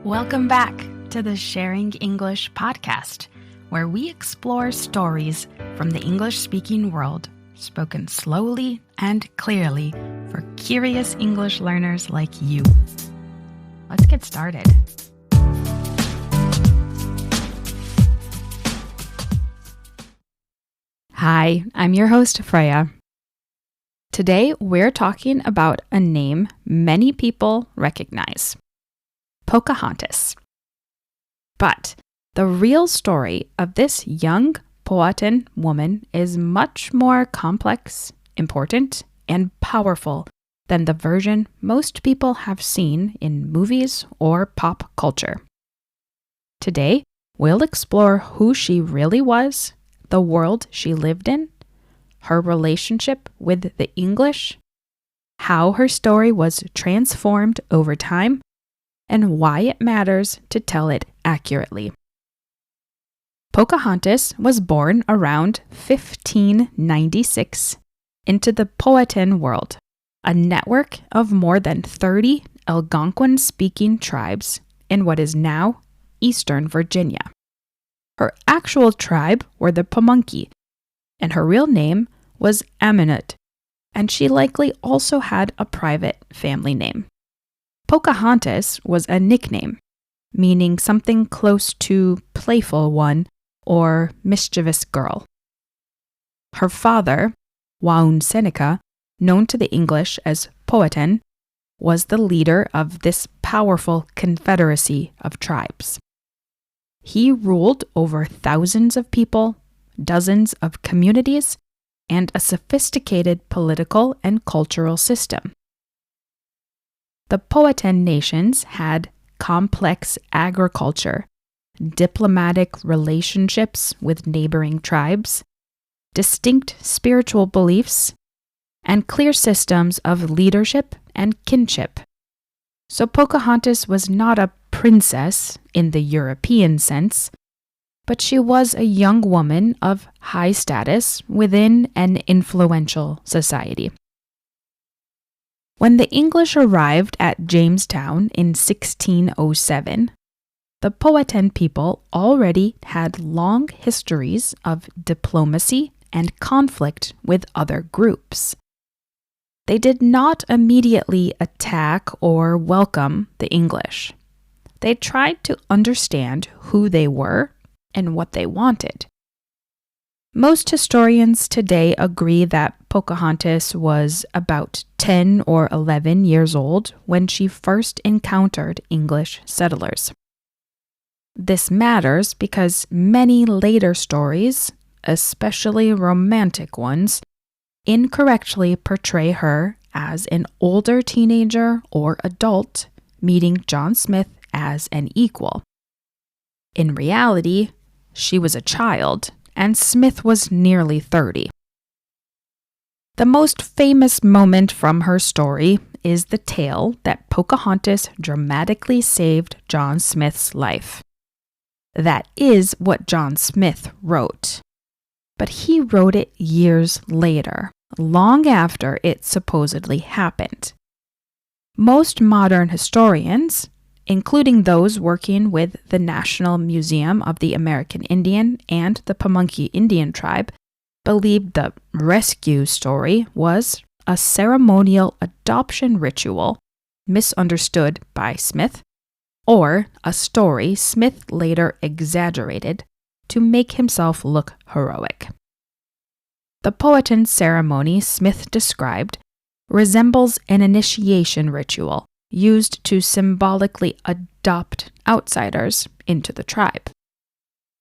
Welcome back to the Sharing English podcast, where we explore stories from the English-speaking world, spoken slowly and clearly for curious English learners like you. Let's get started. Hi, I'm your host, Freya. Today, we're talking about a name many people recognize. Pocahontas. But the real story of this young Powhatan woman is much more complex, important, and powerful than the version most people have seen in movies or pop culture. Today, we'll explore who she really was, the world she lived in, her relationship with the English, how her story was transformed over time, and why it matters to tell it accurately. Pocahontas was born around 1596 into the Powhatan world, a network of more than 30 Algonquin-speaking tribes in what is now Eastern Virginia. Her actual tribe were the Pamunkey, and her real name was Aminut, and she likely also had a private family name. Pocahontas was a nickname, meaning something close to playful one or mischievous girl. Her father, Waun Seneca, known to the English as Powhatan, was the leader of this powerful confederacy of tribes. He ruled over thousands of people, dozens of communities, and a sophisticated political and cultural system. The Powhatan nations had complex agriculture, diplomatic relationships with neighboring tribes, distinct spiritual beliefs, and clear systems of leadership and kinship. So Pocahontas was not a princess in the European sense, but she was a young woman of high status within an influential society. When the English arrived at Jamestown in 1607, the Powhatan people already had long histories of diplomacy and conflict with other groups. They did not immediately attack or welcome the English. They tried to understand who they were and what they wanted. Most historians today agree that Pocahontas was about 10 or 11 years old when she first encountered English settlers. This matters because many later stories, especially romantic ones, incorrectly portray her as an older teenager or adult meeting John Smith as an equal. In reality, she was a child, and Smith was nearly 30. The most famous moment from her story is the tale that Pocahontas dramatically saved John Smith's life. That is what John Smith wrote. But he wrote it years later, long after it supposedly happened. Most modern historians, including those working with the National Museum of the American Indian and the Pamunkey Indian tribe, believed the rescue story was a ceremonial adoption ritual misunderstood by Smith, or a story Smith later exaggerated to make himself look heroic. The Powhatan ceremony Smith described resembles an initiation ritual used to symbolically adopt outsiders into the tribe.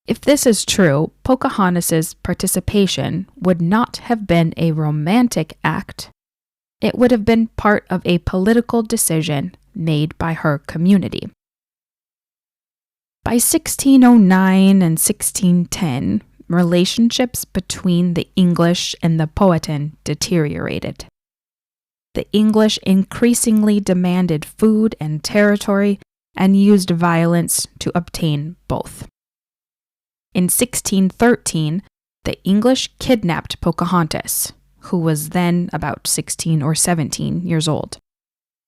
If this is true, Pocahontas' participation would not have been a romantic act. It would have been part of a political decision made by her community. By 1609 and 1610, relationships between the English and the Powhatan deteriorated. The English increasingly demanded food and territory and used violence to obtain both. In 1613, the English kidnapped Pocahontas, who was then about 16 or 17 years old.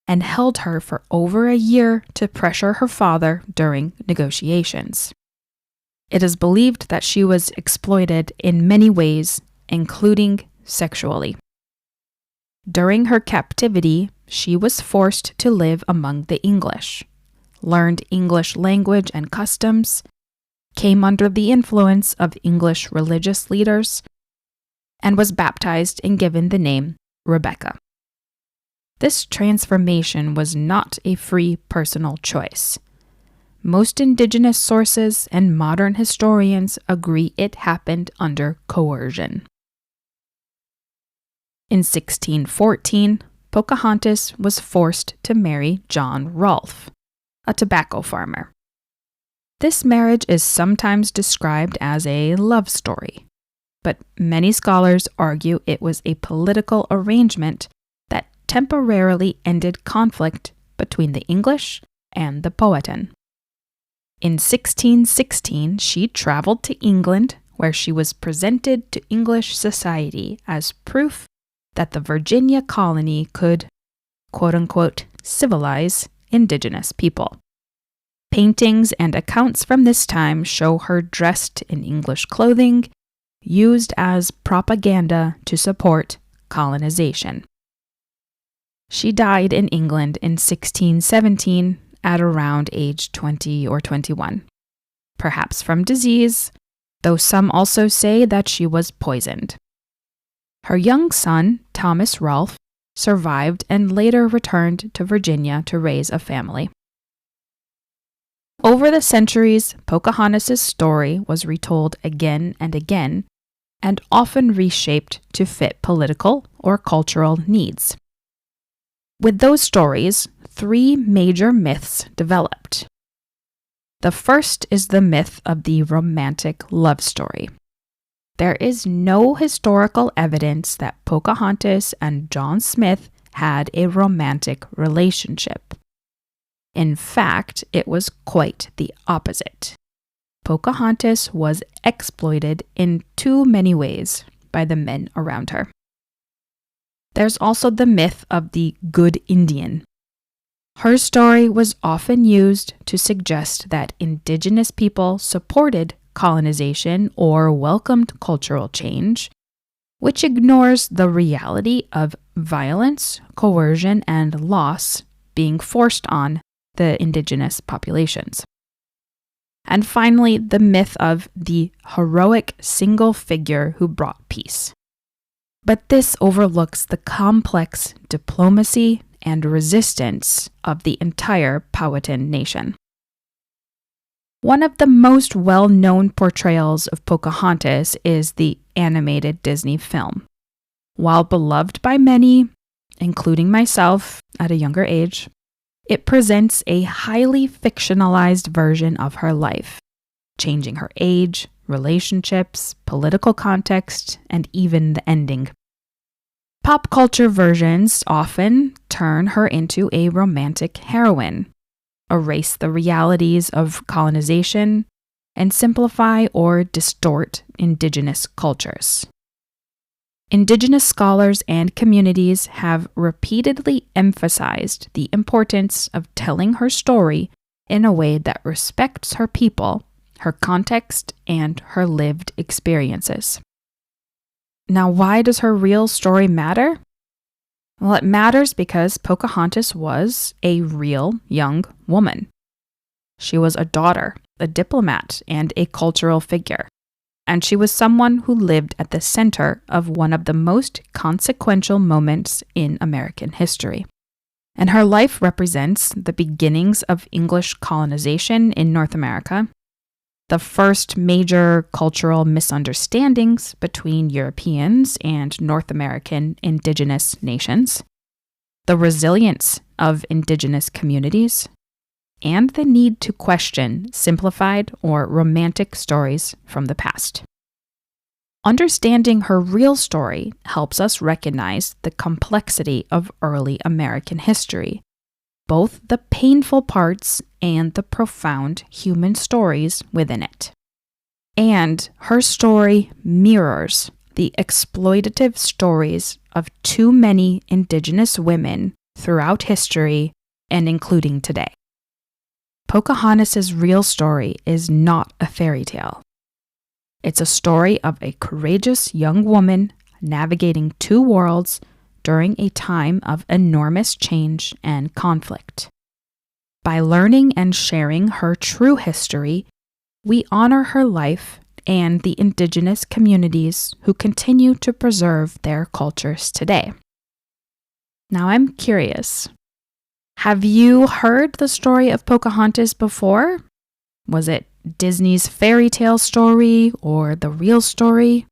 and held her for over a year to pressure her father during negotiations. It is believed that she was exploited in many ways, including sexually. During her captivity, she was forced to live among the English, learned English language and customs, came under the influence of English religious leaders, and was baptized and given the name Rebecca. This transformation was not a free personal choice. Most Indigenous sources and modern historians agree it happened under coercion. In 1614, Pocahontas was forced to marry John Rolfe, a tobacco farmer. This marriage is sometimes described as a love story, but many scholars argue it was a political arrangement that temporarily ended conflict between the English and the Powhatan. In 1616, she traveled to England, where she was presented to English society as proof that the Virginia colony could, quote-unquote, civilize Indigenous people. Paintings and accounts from this time show her dressed in English clothing, used as propaganda to support colonization. She died in England in 1617 at around age 20 or 21, perhaps from disease, though some also say that she was poisoned. Her young son, Thomas Rolfe, survived and later returned to Virginia to raise a family. Over the centuries, Pocahontas' story was retold again and again, and often reshaped to fit political or cultural needs. With those stories, 3 major myths developed. The first is the myth of the romantic love story. There is no historical evidence that Pocahontas and John Smith had a romantic relationship. In fact, it was quite the opposite. Pocahontas was exploited in too many ways by the men around her. There's also the myth of the good Indian. Her story was often used to suggest that Indigenous people supported colonization or welcomed cultural change, which ignores the reality of violence, coercion, and loss being forced on the Indigenous populations. And finally, the myth of the heroic single figure who brought peace. But this overlooks the complex diplomacy and resistance of the entire Powhatan nation. One of the most well-known portrayals of Pocahontas is the animated Disney film. While beloved by many, including myself at a younger age, it presents a highly fictionalized version of her life, changing her age, relationships, political context, and even the ending. Pop culture versions often turn her into a romantic heroine, erase the realities of colonization, and simplify or distort Indigenous cultures. Indigenous scholars and communities have repeatedly emphasized the importance of telling her story in a way that respects her people, her context, and her lived experiences. Now, why does her real story matter? Well, it matters because Pocahontas was a real young woman. She was a daughter, a diplomat, and a cultural figure. And she was someone who lived at the center of one of the most consequential moments in American history. And her life represents the beginnings of English colonization in North America, the first major cultural misunderstandings between Europeans and North American Indigenous nations, the resilience of Indigenous communities, and the need to question simplified or romantic stories from the past. Understanding her real story helps us recognize the complexity of early American history, both the painful parts and the profound human stories within it. And her story mirrors the exploitative stories of too many Indigenous women throughout history and including today. Pocahontas' real story is not a fairy tale. It's a story of a courageous young woman navigating two worlds during a time of enormous change and conflict. By learning and sharing her true history, we honor her life and the Indigenous communities who continue to preserve their cultures today. Now I'm curious, have you heard the story of Pocahontas before? Was it Disney's fairy tale story or the real story?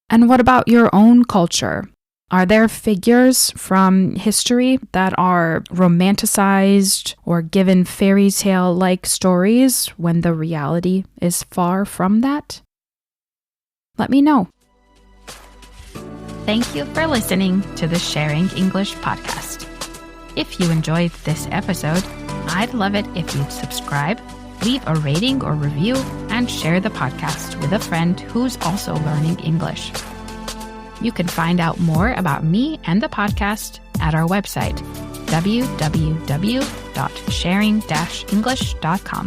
And what about your own culture? Are there figures from history that are romanticized or given fairy tale-like stories when the reality is far from that? Let me know. Thank you for listening to the Sharing English podcast. If you enjoyed this episode, I'd love it if you'd subscribe, leave a rating or review, and share the podcast with a friend who's also learning English. You can find out more about me and the podcast at our website, www.sharing-english.com.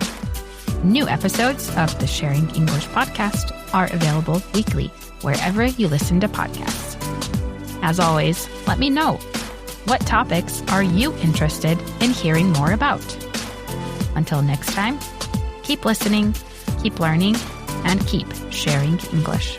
New episodes of the Sharing English podcast are available weekly wherever you listen to podcasts. As always, let me know, what topics are you interested in hearing more about? Until next time, keep listening, keep learning, and keep sharing English.